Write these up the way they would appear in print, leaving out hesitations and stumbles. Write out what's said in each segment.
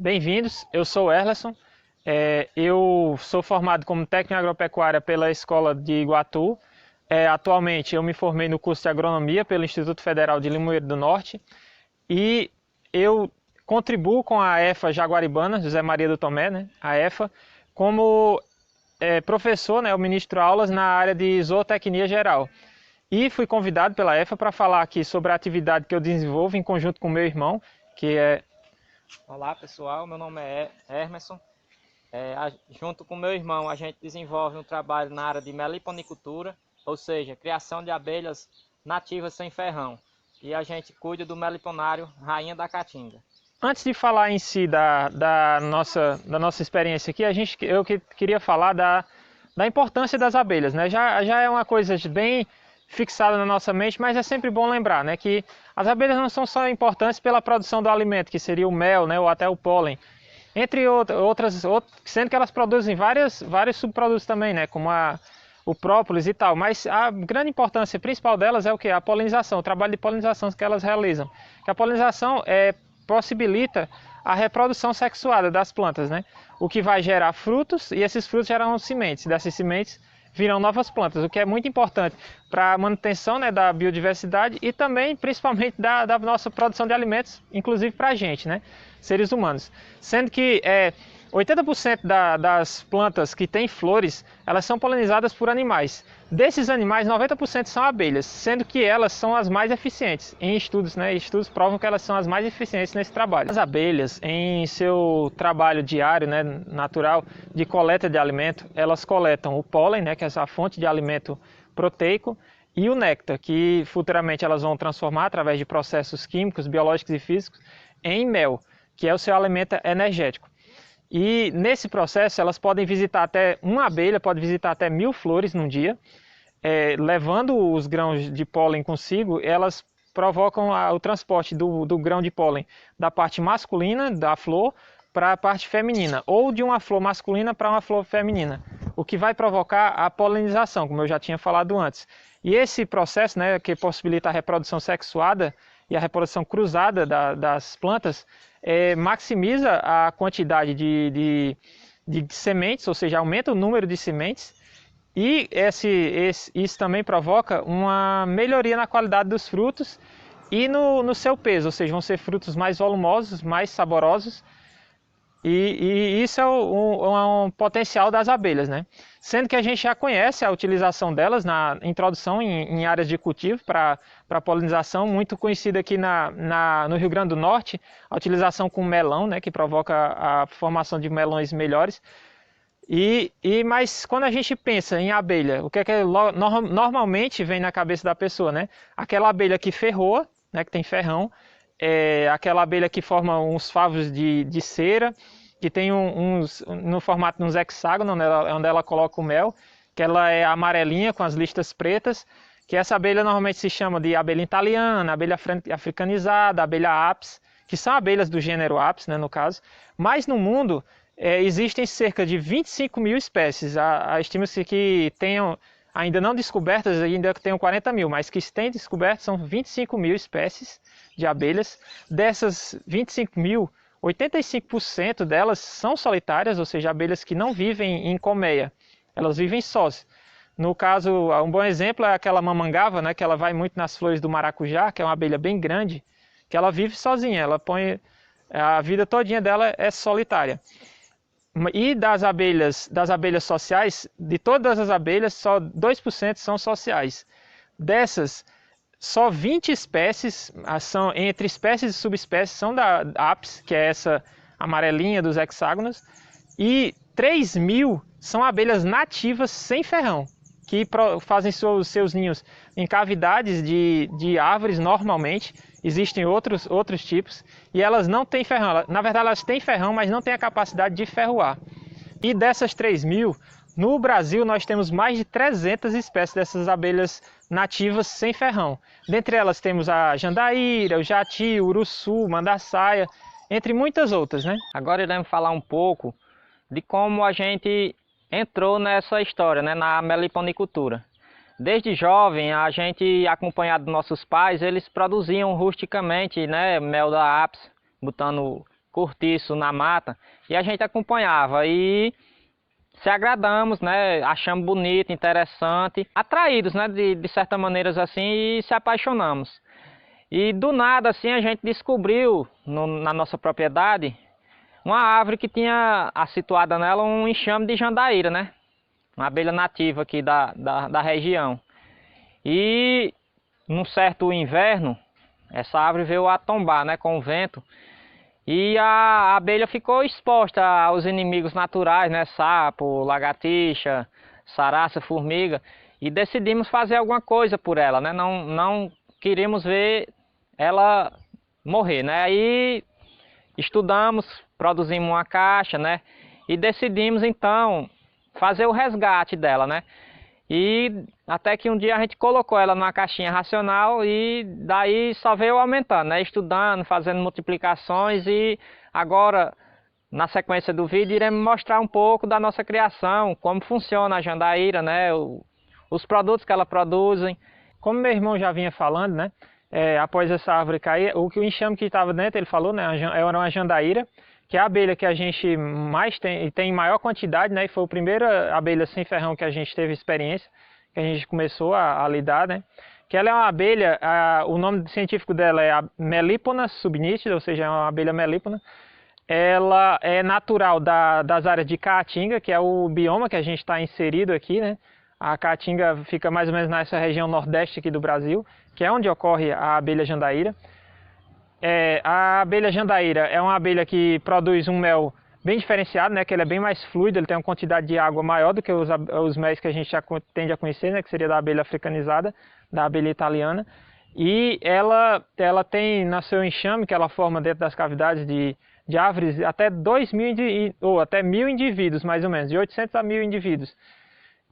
Bem-vindos, eu sou o Erlerson, eu sou formado como técnico em agropecuária pela Escola de Iguatu. Atualmente eu me formei no curso de agronomia pelo Instituto Federal de Limoeiro do Norte e eu contribuo com a EFA Jaguaribana, José Maria do Tomé, né, a EFA, como professor, né, eu ministro aulas na área de zootecnia geral. E fui convidado pela EFA para falar aqui sobre a atividade que eu desenvolvo em conjunto com meu irmão, que é... Olá pessoal, meu nome é Hermerson. Junto com meu irmão a gente desenvolve um trabalho na área de meliponicultura, ou seja, criação de abelhas nativas sem ferrão. E a gente cuida do meliponário Rainha da Caatinga. Antes de falar em si da nossa experiência aqui, eu queria falar da importância das abelhas, né? Já é uma coisa bem fixada na nossa mente, mas é sempre bom lembrar, né, que as abelhas não são só importantes pela produção do alimento, que seria o mel, né, ou até o pólen, entre outras, sendo que elas produzem vários subprodutos também, né, como o própolis e tal, mas a grande importância principal delas é o que? A polinização, o trabalho de polinização que elas realizam. Que a polinização possibilita a reprodução sexuada das plantas, né, o que vai gerar frutos e esses frutos geram sementes, dessas sementes virão novas plantas, o que é muito importante para a manutenção, né, da biodiversidade e também, principalmente, da nossa produção de alimentos, inclusive para a gente, né, seres humanos. Sendo que 80% das plantas que têm flores, elas são polinizadas por animais. Desses animais, 90% são abelhas, sendo que elas são as mais eficientes. Em estudos, né, estudos provam que elas são as mais eficientes nesse trabalho. As abelhas, em seu trabalho diário, né, natural, de coleta de alimento, elas coletam o pólen, né, que é a fonte de alimento proteico, e o néctar, que futuramente elas vão transformar através de processos químicos, biológicos e físicos, em mel, que é o seu alimento energético. E nesse processo elas podem visitar uma abelha pode visitar até 1000 flores num dia, levando os grãos de pólen consigo. Elas provocam o transporte do grão de pólen da parte masculina da flor para a parte feminina, ou de uma flor masculina para uma flor feminina, o que vai provocar a polinização, como eu já tinha falado antes. E esse processo, né, que possibilita a reprodução sexuada e a reprodução cruzada das plantas, maximiza a quantidade de sementes, ou seja, aumenta o número de sementes, e isso também provoca uma melhoria na qualidade dos frutos e no seu peso, ou seja, vão ser frutos mais volumosos, mais saborosos, e isso é um potencial das abelhas, né? Sendo que a gente já conhece a utilização delas na introdução em áreas de cultivo para polinização, muito conhecida aqui no Rio Grande do Norte, a utilização com melão, né, que provoca a formação de melões melhores. Mas quando a gente pensa em abelha, o que normalmente vem na cabeça da pessoa, né? Aquela abelha que ferroa, né, que tem ferrão, aquela abelha que forma uns favos de cera, que tem no formato de uns hexágonos, onde ela coloca o mel, que ela é amarelinha com as listas pretas, que essa abelha normalmente se chama de abelha italiana, abelha africanizada, abelha apis, que são abelhas do gênero apis, né, no caso. Mas no mundo existem cerca de 25 mil espécies. Estima-se que tenham ainda não descobertas, ainda tenham 40 mil, mas que têm descobertas são 25 mil espécies de abelhas. Dessas 25 mil, 85% delas são solitárias, ou seja, abelhas que não vivem em colmeia, elas vivem sós. No caso, um bom exemplo é aquela mamangava, né, que ela vai muito nas flores do maracujá, que é uma abelha bem grande, que ela vive sozinha, ela põe a vida todinha dela é solitária. E das abelhas sociais, de todas as abelhas, só 2% são sociais. Dessas, só 20 espécies, entre espécies e subespécies, são da apis, que é essa amarelinha dos hexágonos, e 3.000 são abelhas nativas sem ferrão, que fazem seus ninhos em cavidades de árvores normalmente. Existem outros tipos, e elas não têm ferrão. Na verdade, elas têm ferrão, mas não têm a capacidade de ferroar. E dessas 3.000, no Brasil nós temos mais de 300 espécies dessas abelhas nativas sem ferrão. Dentre elas temos a jandaíra, o jati, o uruçu, mandaçaia, entre muitas outras, né? Agora iremos falar um pouco de como a gente entrou nessa história, né, na meliponicultura. Desde jovem, a gente, acompanhado dos nossos pais, eles produziam rusticamente, né, mel da apis, botando cortiço na mata, e a gente acompanhava e se agradamos, né? Achamos bonito, interessante, atraídos, né? De certa maneira assim, e se apaixonamos. E do nada assim a gente descobriu na nossa propriedade uma árvore que tinha situada nela um enxame de jandaíra, né? Uma abelha nativa aqui da região. E num certo inverno, essa árvore veio a tombar, né? Com o vento. E a abelha ficou exposta aos inimigos naturais, né? Sapo, lagartixa, saraça, formiga. E decidimos fazer alguma coisa por ela, né? Não queríamos ver ela morrer, né? Aí estudamos, produzimos uma caixa, né? E decidimos então fazer o resgate dela, né? E até que um dia a gente colocou ela numa caixinha racional e daí só veio aumentando, né? Estudando, fazendo multiplicações e agora, na sequência do vídeo, iremos mostrar um pouco da nossa criação, como funciona a jandaíra, né? Os produtos que ela produzem. Como meu irmão já vinha falando, né? Após essa árvore cair, o enxame que estava dentro, ele falou, né? Era uma jandaíra, que é a abelha que a gente mais tem em maior quantidade, né? E foi a primeira abelha sem ferrão que a gente teve experiência, que a gente começou a lidar, né? Que ela é uma abelha, o nome científico dela é a Melipona subnítida, ou seja, é uma abelha melípona. Ela é natural das áreas de Caatinga, que é o bioma que a gente está inserido aqui, né? A Caatinga fica mais ou menos nessa região nordeste aqui do Brasil, que é onde ocorre a abelha jandaíra. A abelha jandaíra é uma abelha que produz um mel bem diferenciado, né? Que ele é bem mais fluido, ele tem uma quantidade de água maior do que os méis que a gente já tende a conhecer, né? Que seria da abelha africanizada, da abelha italiana. E ela tem no seu enxame, que ela forma dentro das cavidades de árvores, até 2.000 ou até 1.000 indivíduos, mais ou menos, de 800 a 1.000 indivíduos.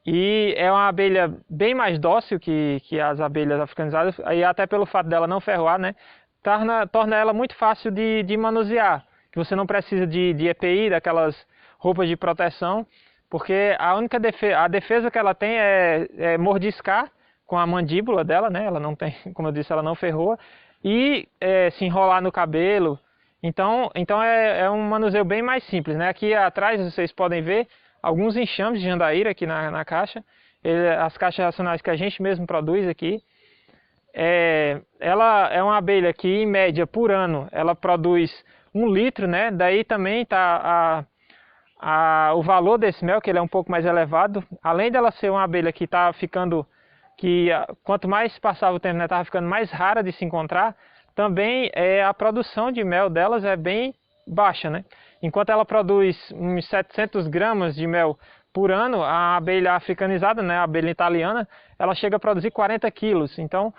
E é uma abelha bem mais dócil que as abelhas africanizadas, e até pelo fato dela não ferroar, né? Torna ela muito fácil de manusear, que você não precisa de EPI, daquelas roupas de proteção, porque a única defesa que ela tem é mordiscar com a mandíbula dela, né? Ela não tem, como eu disse, ela não ferroa, e se enrolar no cabelo. Então é um manuseio bem mais simples, né? Aqui atrás vocês podem ver alguns enxames de jandaíra aqui na caixa, as caixas racionais que a gente mesmo produz aqui. Ela é uma abelha que em média por ano ela produz 1 litro, né? Daí também está o valor desse mel, que ele é um pouco mais elevado. Além dela ser uma abelha que está ficando, quanto mais passava o tempo, né, estava ficando mais rara de se encontrar, também a produção de mel delas é bem baixa, né? Enquanto ela produz uns 700 gramas de mel por ano, a abelha africanizada, né, a abelha italiana, ela chega a produzir 40 quilos. Então,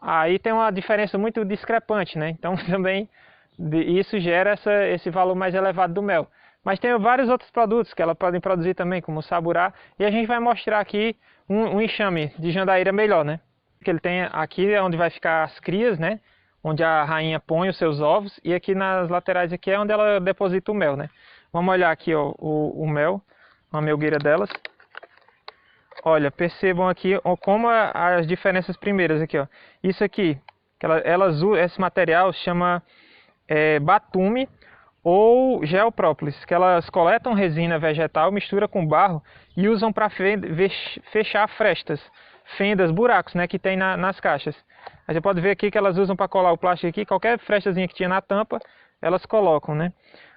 aí tem uma diferença muito discrepante, né? Então, também isso gera esse valor mais elevado do mel. Mas tem vários outros produtos que ela podem produzir também, como o saburá. E a gente vai mostrar aqui um enxame de jandaíra melhor, né? Que ele tem aqui é onde vai ficar as crias, né? Onde a rainha põe os seus ovos, e aqui nas laterais aqui é onde ela deposita o mel, né? Vamos olhar aqui, ó, o mel, uma melgueira delas. Olha, percebam aqui como as diferenças primeiras aqui, ó. Isso aqui, esse material se chama batume ou gel própolis, que elas coletam resina vegetal, mistura com barro e usam para fechar fendas, buracos, né, que tem nas caixas. A gente pode ver aqui que elas usam para colar o plástico aqui, qualquer frestazinha que tinha na tampa, elas colocam, né?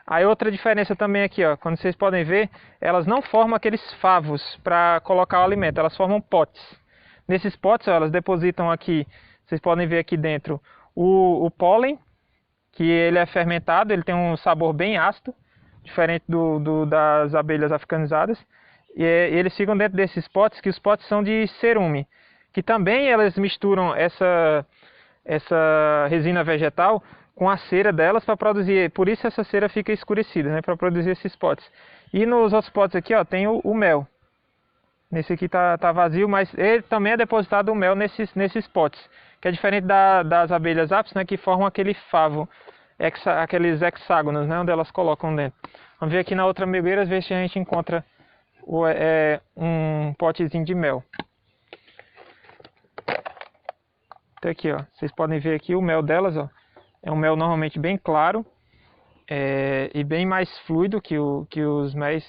Aí outra diferença também aqui, ó, quando vocês podem ver, elas não formam aqueles favos para colocar o alimento, elas formam potes. Nesses potes, ó, elas depositam aqui, vocês podem ver aqui dentro, o pólen, que ele é fermentado, ele tem um sabor bem ácido, diferente das abelhas africanizadas. E eles ficam dentro desses potes, que os potes são de cerume, que também elas misturam essa resina vegetal com a cera delas para produzir, por isso essa cera fica escurecida, né, para produzir esses potes. E nos outros potes aqui, ó, tem o mel. Nesse aqui tá vazio, mas ele também é depositado o mel nesses potes, que é diferente das abelhas ápis, né, que formam aquele favo, aqueles hexágonos, né, onde elas colocam dentro. Vamos ver aqui na outra melgueira, ver se a gente encontra um potezinho de mel. Então aqui, ó, vocês podem ver aqui o mel delas, ó, é um mel normalmente bem claro, e bem mais fluido que os méis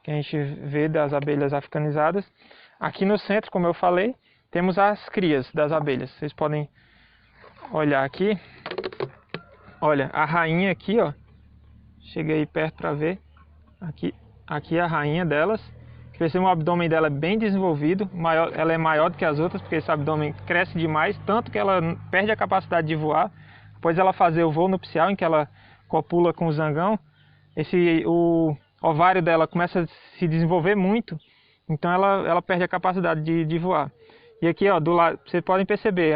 que a gente vê das abelhas africanizadas. Aqui no centro, como eu falei, temos as crias das abelhas. Vocês podem olhar aqui. Olha, a rainha aqui, ó. Cheguei perto para ver. Aqui é a rainha delas. O abdômen dela é bem desenvolvido. Ela é maior do que as outras, porque esse abdômen cresce demais, tanto que ela perde a capacidade de voar. Após ela fazer o voo nupcial, em que ela copula com o zangão, o ovário dela começa a se desenvolver muito, então ela perde a capacidade de voar. E aqui, ó, do lado, vocês podem perceber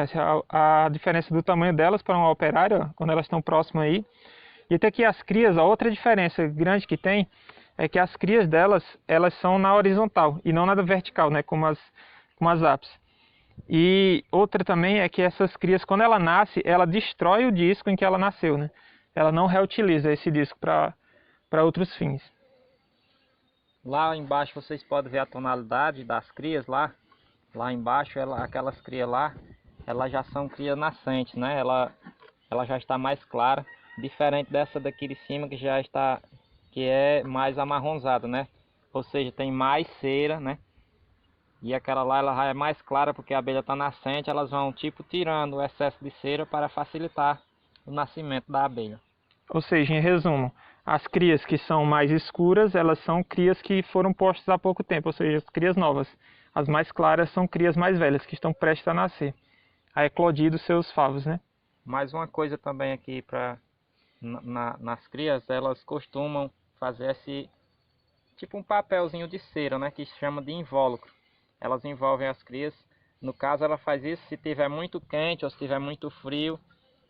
a diferença do tamanho delas para uma operária, ó, quando elas estão próximas aí. E até aqui as crias, a outra diferença grande que tem é que as crias delas, elas são na horizontal e não na vertical, né, como as apis. E outra também é que essas crias, quando ela nasce, ela destrói o disco em que ela nasceu, né? Ela não reutiliza esse disco para outros fins. Lá embaixo vocês podem ver a tonalidade das crias lá. Lá embaixo, aquelas crias lá, elas já são crias nascentes, né? Ela já está mais clara, diferente dessa daqui de cima que é mais amarronzada, né? Ou seja, tem mais cera, né? E aquela lá ela já é mais clara porque a abelha está nascente, elas vão tipo tirando o excesso de cera para facilitar o nascimento da abelha. Ou seja, em resumo, as crias que são mais escuras, elas são crias que foram postas há pouco tempo, ou seja, as crias novas. As mais claras são crias mais velhas, que estão prestes a nascer, a eclodir dos seus favos, né? Mais uma coisa também aqui nas crias, elas costumam fazer tipo um papelzinho de cera, né? Que se chama de invólucro. Elas envolvem as crias. No caso, ela faz isso se tiver muito quente ou se tiver muito frio.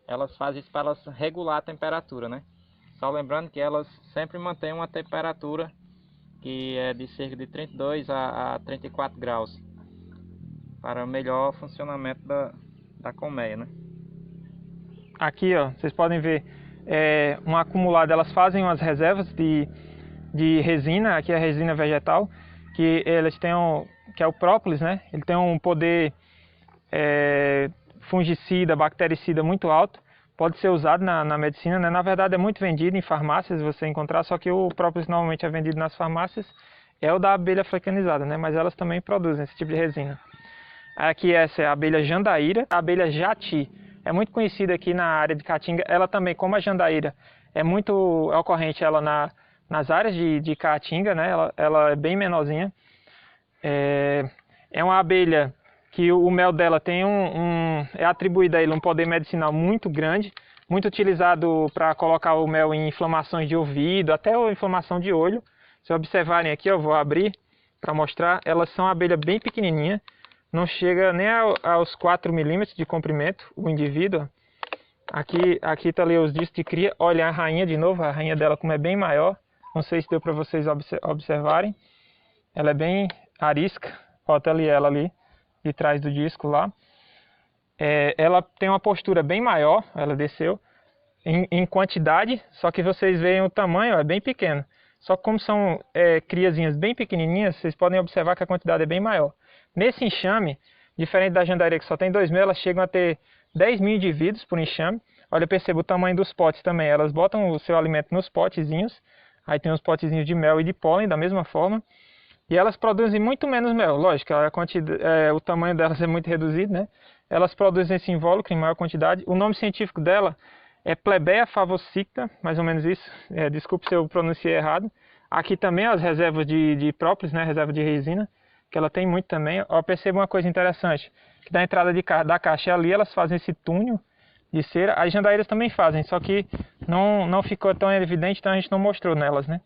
Elas fazem isso para elas regular a temperatura, né? Só lembrando que elas sempre mantêm uma temperatura que é de cerca de 32 a 34 graus. Para o melhor funcionamento da colmeia, né? Aqui, ó, vocês podem ver um acumulado. Elas fazem umas reservas de resina. Aqui é a resina vegetal, que eles têm que é o própolis, né? Ele tem um poder fungicida, bactericida muito alto. Pode ser usado na medicina, né? Na verdade é muito vendido em farmácias, você encontrar, só que o própolis normalmente é vendido nas farmácias, é o da abelha africanizada, né? Mas elas também produzem esse tipo de resina. Aqui essa é a abelha jandaíra, a abelha jati. É muito conhecida aqui na área de Caatinga. Ela também, como a jandaíra, é ocorrente ela nas áreas de Caatinga, né? Ela é bem menorzinha. É uma abelha que o mel dela tem é atribuído a ele um poder medicinal muito grande, muito utilizado para colocar o mel em inflamações de ouvido, até inflamação de olho. Se observarem aqui, eu vou abrir para mostrar, elas são uma abelha bem pequenininha, não chega nem aos 4 milímetros de comprimento o indivíduo. Aqui está ali os discos de cria. Olha a rainha de novo, a rainha dela como é bem maior, não sei se deu para vocês observarem. Ela é bem arisca, falta ali ela ali de trás do disco lá. Ela tem uma postura bem maior, ela desceu em quantidade, só que vocês veem o tamanho, é bem pequeno. Só que como são criazinhas bem pequenininhas, vocês podem observar que a quantidade é bem maior. Nesse enxame, diferente da jandaíra que só tem 2 mil, elas chegam a ter 10 mil indivíduos por enxame. Olha, perceba o tamanho dos potes também. Elas botam o seu alimento nos potezinhos, aí tem os potezinhos de mel e de pólen da mesma forma. E elas produzem muito menos mel, lógico, o tamanho delas é muito reduzido, né? Elas produzem esse invólucro em maior quantidade. O nome científico dela é Plebea favosicta, mais ou menos isso. Desculpe se eu pronunciei errado. Aqui também as reservas de própolis, né? Reserva de resina, que ela tem muito também. Ó, perceba uma coisa interessante, que da entrada da caixa ali elas fazem esse túnel de cera. As jandaíras também fazem, só que não ficou tão evidente, então a gente não mostrou nelas, né?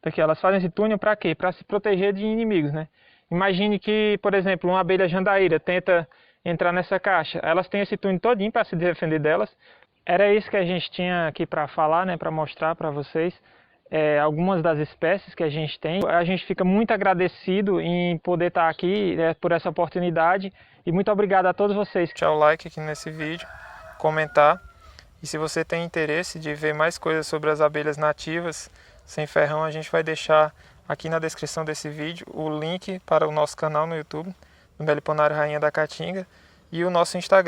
Porque elas fazem esse túnel para quê? Para se proteger de inimigos, né? Imagine que, por exemplo, uma abelha jandaíra tenta entrar nessa caixa. Elas têm esse túnel todinho para se defender delas. Era isso que a gente tinha aqui para falar, né? Para mostrar para vocês algumas das espécies que a gente tem. A gente fica muito agradecido em poder estar aqui por essa oportunidade. E muito obrigado a todos vocês. Deixar o like aqui nesse vídeo, comentar. E se você tem interesse de ver mais coisas sobre as abelhas nativas sem ferrão, a gente vai deixar aqui na descrição desse vídeo o link para o nosso canal no YouTube, do Meliponário Rainha da Caatinga, e o nosso Instagram.